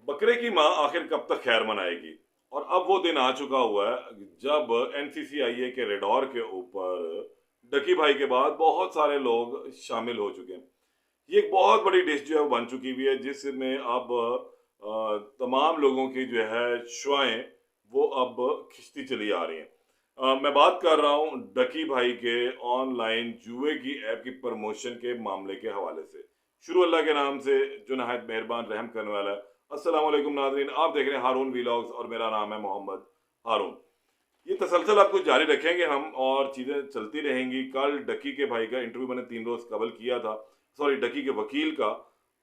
बकरे की माँ आखिर कब तक खैर मनाएगी। और अब वो दिन आ चुका हुआ है जब एनसीसीआईए के रेडॉर के ऊपर डकी भाई के बाद बहुत सारे लोग शामिल हो चुके हैं। ये एक बहुत बड़ी डिश जो है वो बन चुकी हुई है, जिसमें अब तमाम लोगों की जो है शुआएं वो अब खिंचती चली आ रही हैं। मैं बात कर रहा हूँ डकी भाई के ऑनलाइन जुए की ऐप की प्रमोशन के मामले के हवाले से। शुरू अल्लाह के नाम से जो नहायत मेहरबान रहम करने वाला है। अस्सलाम वालेकुम नाज़रीन, आप देख रहे हैं हारून वीलॉग्स और मेरा नाम है मोहम्मद हारून। ये तसलसल आपको जारी रखेंगे हम और चीज़ें चलती रहेंगी। कल डकी के भाई का इंटरव्यू मैंने 3 रोज़ कबल किया था, सॉरी डकी के वकील का।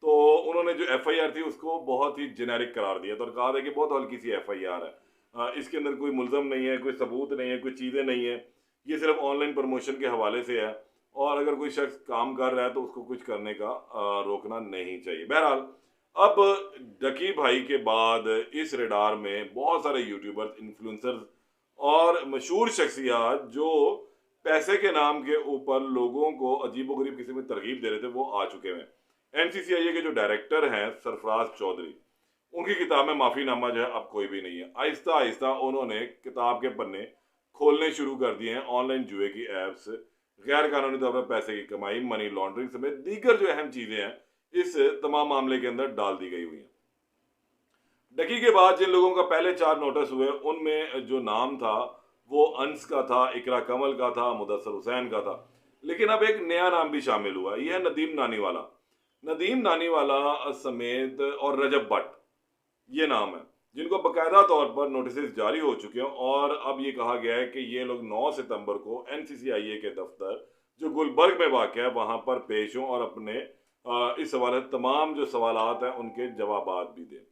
तो उन्होंने जो एफआईआर थी उसको बहुत ही जेनेरिक करार दिया था और कहा था कि बहुत हल्की सी एफआईआर है। इसके अंदर कोई मुलज़म नहीं है, कोई सबूत नहीं है, कोई चीज़ें नहीं है। ये सिर्फ ऑनलाइन प्रमोशन के हवाले से है और अगर कोई शख्स काम कर रहा है तो उसको कुछ करने का रोकना नहीं चाहिए। बहरहाल अब डकी भाई के बाद इस रडार में बहुत सारे यूट्यूबर्स, इन्फ्लुएंसर्स और मशहूर शख्सियात जो पैसे के नाम के ऊपर लोगों को अजीबोगरीब किस्म की तरगीब दे रहे थे वो आ चुके हैं। एनसीसीआईए के जो डायरेक्टर हैं सरफराज चौधरी, उनकी किताब में माफीनामा जो है अब कोई भी नहीं है। आहिस्ता आहिस्ता उन्होंने किताब के पन्ने खोलने शुरू कर दिए हैं। ऑनलाइन जुए की ऐप्स, गैर कानूनी तौर पर पैसे की कमाई, मनी लॉन्ड्रिंग समेत दीगर जो अहम चीजें हैं इस तमाम मामले के अंदर डाल दी गई हुई हैं। डकी के बाद जिन लोगों का पहले 4 नोटिस हुए उनमें जो नाम था वो अंस का था, इकरा कमल का था, मुदस्सर हुसैन का था। लेकिन अब एक नया नाम भी शामिल हुआ, यह है नदीम नानीवाला। नदीम नानीवाला समेत और रजब भट्ट, ये नाम है जिनको बकायदा तौर पर नोटिस जारी हो चुके हैं। और अब ये कहा गया है कि ये लोग 9 सितंबर को एनसीसीआईए के दफ्तर जो गुलबर्ग में वाक़ है वहां पर पेश हों और अपने इस हवाले तमाम जो सवालात हैं उनके जवाबात भी दें।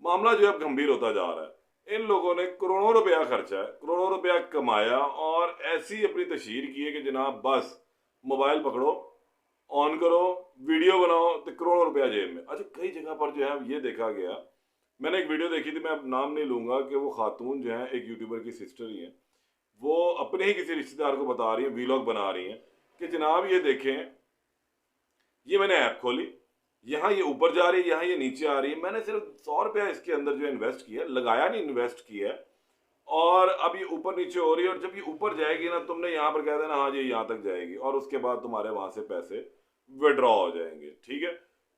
मामला जो है गंभीर होता जा रहा है। इन लोगों ने करोड़ों रुपया खर्चा है, करोड़ों रुपया कमाया और ऐसी अपनी तशहीर की है कि जनाब बस मोबाइल पकड़ो, ऑन करो, वीडियो बनाओ तो करोड़ों रुपया जेब में। अच्छा, कई जगह पर जो है ये देखा गया, मैंने एक वीडियो देखी थी, मैं अब नाम नहीं लूंगा, कि वो खातून जो है एक यूट्यूबर की सिस्टर ही है, वो अपने ही किसी रिश्तेदार को बता रही है, वीलॉग बना रही है कि जनाब ये देखें, ये मैंने ऐप खोली, यहाँ ये ऊपर जा रही है, यहाँ ये नीचे आ रही है, मैंने सिर्फ 100 रुपया इसके अंदर जो इन्वेस्ट किया, लगाया नहीं, इन्वेस्ट किया है, और अब ये ऊपर नीचे हो रही है। और जब ये ऊपर जाएगी ना, तुमने यहाँ पर कह देना हाँ जी यहाँ तक जाएगी और उसके बाद तुम्हारे वहां से पैसे विड्रॉ हो जाएंगे, ठीक है।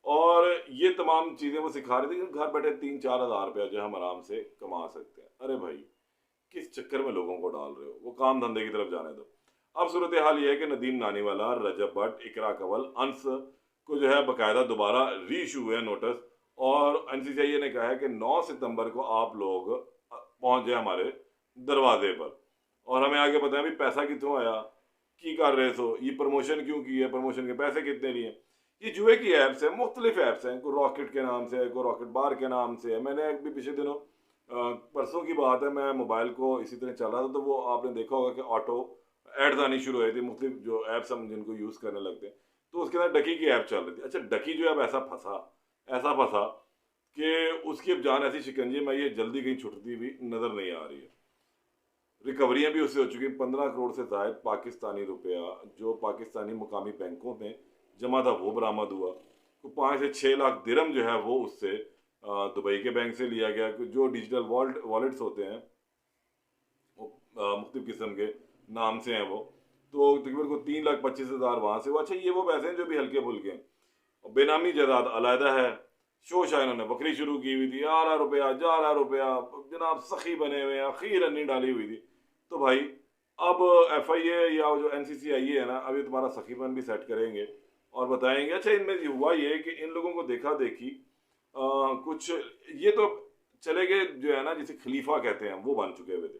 और ये तमाम चीजें वो सिखा रही थी कि घर बैठे 3-4 हज़ार रुपया जो है हम आराम से कमा सकते हैं। अरे भाई, किस चक्कर में लोगों को डाल रहे हो, वो काम धंधे की तरफ जाने दो। अब सूरत हाल ये है कि नदीम नानीवाला, रजब भट्ट, इकरा कंवल, अंस को जो है बकायदा दोबारा रीइशू हुए नोटिस और एनसीसीआईए ने कहा है कि 9 सितंबर को आप लोग पहुंच जाए हमारे दरवाजे पर और हमें आगे बताएं भी पैसा कितों आया, की कर रहे सो, ये प्रमोशन क्यों की है, प्रमोशन के पैसे कितने लिए। ये जुए की ऐप्स है, मुख्तलिफ ऐप्स हैं, कोई रॉकेट के नाम से है, कोई रॉकेट बार के नाम से है। मैंने अभी पिछले दिनों परसों की बात है, मैं मोबाइल को इसी तरह चल रहा था तो वो आपने देखा होगा कि ऑटो एड्स आनी शुरू हुई थी, मुख्तलिफ जो ऐप्स हम जिनको यूज़ करने लगते हैं, तो उसके अंदर डकी की ऐप चल रही थी। अच्छा, डकी जो है अब ऐसा फंसा कि उसकी अब जान ऐसी शिकंजे में ये जल्दी कहीं छुटती हुई नजर नहीं आ रही है। रिकवरियां भी उससे हो चुकी हैं। 15 करोड़ से जायद पाकिस्तानी रुपया जो पाकिस्तानी मुकामी बैंकों में जमा था वो बरामद हुआ। तो 5 से 6 लाख दिरहम जो है वो उससे दुबई के बैंक से लिया गया। जो डिजिटल वॉलेट्स होते हैं वो मुख्तलिफ किस्म के नाम से हैं वो, तो तकरीबन को 3,25,000 वहाँ से हुआ। अच्छा, ये वो पैसे हैं जो भी हल्के फुल्के हैं। और बेनामी जायदाद अलहदा है। शोशा इन्होंने बकरी शुरू की हुई थी, आ रहा रुपया जा रहा रुपया, जनाब सखी बने हुए हैं, अखीर रन्नी डाली हुई थी। तो भाई अब एफआईए या जो एनसीसीआईए है ना, अभी तुम्हारा सखीपन भी सेट करेंगे और बताएंगे। अच्छा, इनमें हुआ ये कि इन लोगों को देखा देखी कुछ ये तो चले गए जो है ना, जिसे खलीफा कहते हैं, वो बन चुके हुए थे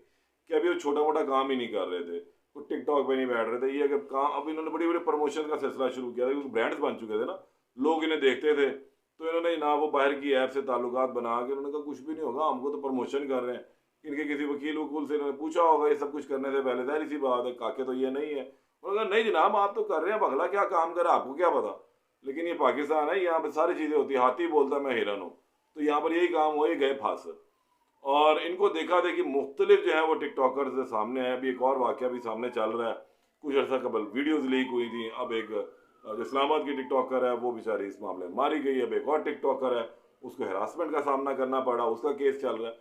कि अभी वो छोटा मोटा काम ही नहीं कर रहे थे, वो टिकटॉक पे नहीं बैठ रहे थे। ये अगर काम, अब इन्होंने बड़ी बड़ी प्रमोशन का सिलसिला शुरू किया था क्योंकि ब्रांड्स बन चुके थे ना, लोग इन्हें देखते थे, तो इन्होंने ना वो बाहर की ऐप से ताल्लुकात बना के उन्होंने कहा कुछ भी नहीं होगा, हमको तो प्रमोशन कर रहे हैं। इनके किसी वकील वकूल से इन्होंने पूछा होगा ये सब कुछ करने से पहले, जाहिर सी बात है काके तो ये नहीं है। उन्होंने कहा नहीं जनाब आप तो कर रहे हैं, अगला क्या काम करे आपको क्या पता। लेकिन ये पाकिस्तान है, यहाँ पर सारी चीज़ें होती है, हाथी बोलता मैं हिरन हूँ, तो यहाँ पर यही काम हो, ये गए फांस। और इनको देखा देखी मुख्तलिफ जो है वो टिकटॉकर से सामने है। अभी एक और वाक़या भी सामने चल रहा है, कुछ अर्सा कबल वीडियोस लीक हुई थी। अब एक जो इस्लामाबाद की टिकटॉकर है वो बेचारी इस मामले में मारी गई। अब एक और टिकटॉकर है उसको हरासमेंट का सामना करना पड़ा, उसका केस चल रहा है।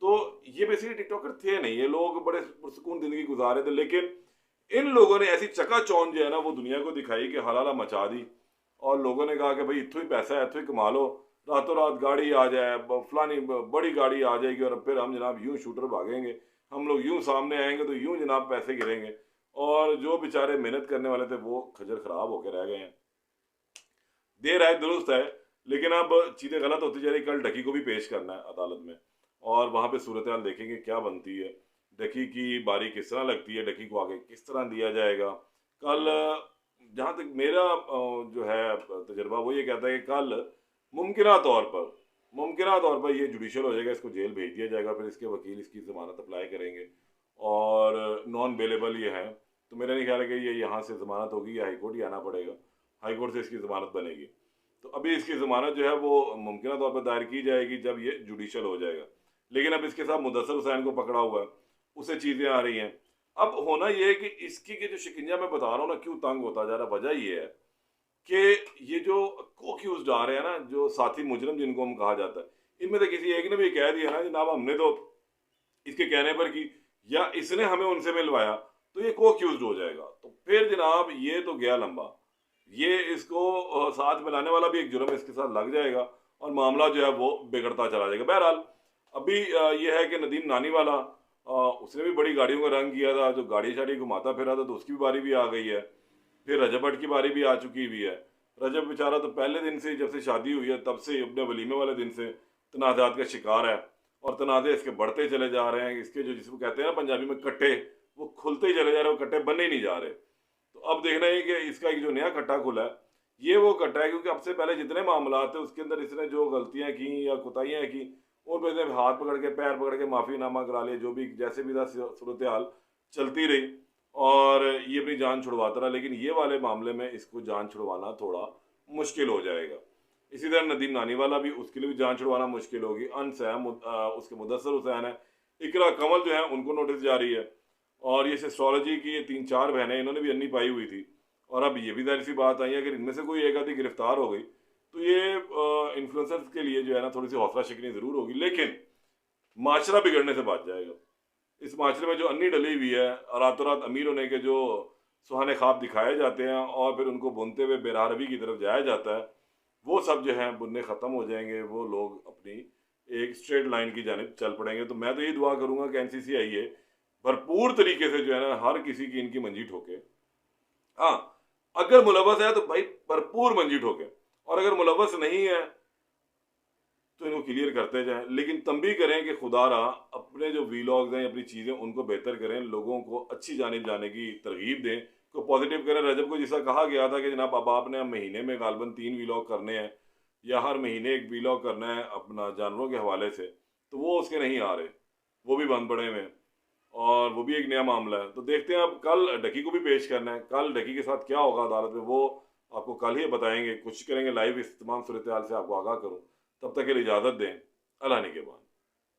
तो ये बेसिकली टिकटॉकर थे नहीं, ये लोग बड़े पुरसुकून ज़िंदगी गुज़ार रहे थे, लेकिन इन लोगों ने ऐसी चकाचौंध जो है ना वो दुनिया को दिखाई कि हलाला मचा दी। और लोगों ने कहा कि भाई इत्थों ही पैसा है, इत्थों ही कमा लो, रातों रात गाड़ी आ जाए, फलानी बड़ी गाड़ी आ जाएगी और फिर हम जनाब यूं शूटर भागेंगे, हम लोग यूं सामने आएंगे तो यूं जनाब पैसे गिरेंगे। और जो बेचारे मेहनत करने वाले थे वो खजर खराब होकर रह गए हैं। देर आए दुरुस्त है, लेकिन अब चीज़ें गलत होती जा रही। कल डकी को भी पेश करना है अदालत में और वहाँ पे सूरत हाल देखेंगे क्या बनती है, डकी की बारी किस तरह लगती है, डकी को आगे किस तरह दिया जाएगा। कल जहाँ तक मेरा जो है तजर्बा वो ये कहता है कि कल मुमकिन तौर पर ये जुडिशल हो जाएगा, इसको जेल भेज दिया जाएगा, फिर इसके वकील इसकी ज़मानत अप्लाई करेंगे और नॉन बेलेबल ये है। तो मेरा नहीं ख्याल है कि ये यहाँ से ज़मानत होगी या हाईकोर्ट ही आना पड़ेगा, हाईकोर्ट से इसकी ज़मानत बनेगी। तो अभी इसकी ज़मानत जो है वो मुमकिन तौर पर दायर की जाएगी जब ये जुडिशल हो जाएगा। लेकिन अब इसके साथ मुदस्सर हुसैन को पकड़ा हुआ है, उससे चीज़ें आ रही हैं। अब होना ये है कि इसकी के जो शिकंजा मैं बता रहा हूँ ना क्यों तंग होता जा रहा है, वजह ये है कि ये जो को-अक्यूज़्ड आ रहे हैं ना, जो साथी मुजरिम जिनको हम कहा जाता है, इनमें से किसी एक ने भी कह दिया ना जनाब हमने तो इसके कहने पर की या इसने हमें उनसे मिलवाया, तो ये को-अक्यूज़्ड हो जाएगा। तो फिर जनाब ये तो गया लंबा, ये इसको साथ मिलाने वाला भी एक जुर्म इसके साथ लग जाएगा और मामला जो है वो बिगड़ता चला जाएगा। बहरहाल अभी ये है कि नदीम नानीवाला उसने भी बड़ी गाड़ियों का रंग किया था, जो गाड़ी शाड़ी घुमाता फिरा था, तो उसकी भी बारी भी आ गई है। फिर रजब भट्ट की बारी भी आ चुकी हुई है। रजब बेचारा तो पहले दिन से जब से शादी हुई है तब से अपने वलीमे वाले दिन से तनाज़ात का शिकार है और तनाज़े इसके बढ़ते चले जा रहे हैं। इसके जो जिसको कहते हैं ना पंजाबी में कट्टे, वो खुलते ही चले जा रहे हैं, वो कट्टे बनने ही नहीं जा रहे। तो अब देखना है कि इसका एक जो नया कट्टा खुला है ये वो कट्टा है, क्योंकि अब से पहले जितने मामला थे उसके अंदर इसने जो गलतियां की या कुताहियां की उन पर इसने हाथ पकड़ के पैर पकड़ के माफ़ीनामा करा लिया, जो भी जैसे भी था सूरत हाल चलती रही और ये अपनी जान छुड़वाता रहा। लेकिन ये वाले मामले में इसको जान छुड़वाना थोड़ा मुश्किल हो जाएगा। इसी तरह नदीम नानीवाला भी, उसके लिए भी जान छुड़वाना मुश्किल होगी। अनस है, उसके मुदस्सर हुसैन है, इकरा कमल जो है उनको नोटिस जारी है और ये एस्ट्रोलॉजी की ये 3-4 बहनें इन्होंने भी अन्नी पाई हुई थी। और अब ये भी जाहिर सी बात आई है अगर इनमें से कोई एक आधी गिरफ्तार हो गई तो ये इन्फ्लुएंसर्स के लिए जो है ना थोड़ी सी हौसला शिकनी ज़रूर होगी, लेकिन माशरा बिगड़ने से बच जाएगा। इस माशरे में जो अन्नी डली हुई है, रातों रात अमीर होने के जो सुहाने ख्वाब दिखाए जाते हैं और फिर उनको बुनते हुए बेरारवी की तरफ जाया जाता है, वो सब जो है बुनने ख़त्म हो जाएंगे। वो लोग अपनी एक स्ट्रेट लाइन की जानिब चल पड़ेंगे। तो मैं तो ये दुआ करूँगा कि NCCIA भरपूर तरीके से जो है ना हर किसी की इनकी मंजी ठोके। हाँ, अगर मुलव्वस है तो भाई भरपूर मंजी ठोके, और अगर मुलव्वस नहीं है तो इनको क्लियर करते जाएं। लेकिन तंबी करें कि खुदारा अपने जो वीलॉग्स हैं, अपनी चीज़ें उनको बेहतर करें, लोगों को अच्छी जानिब जाने की तरगीब दें, को पॉजिटिव करें। रजब को जैसा कहा गया था कि जनाब अब आपने महीने में गालबन 3 वीलॉग करने हैं या हर महीने एक वीलॉग करना है अपना जानवरों के हवाले से, तो वो उसके नहीं आ रहे, वो भी बंद पड़े हुए हैं और वो भी एक नया मामला है। तो देखते हैं, अब कल डकी को भी पेश करना है, कल डकी के साथ क्या होगा अदालत में वो आपको कल ही बताएंगे। कोशिश करेंगे लाइव इस तमाम सूरत हाल से आपको आगाह करूँ। तब तक के लिए इजाज़त दें। अल्लाह ने के बाद।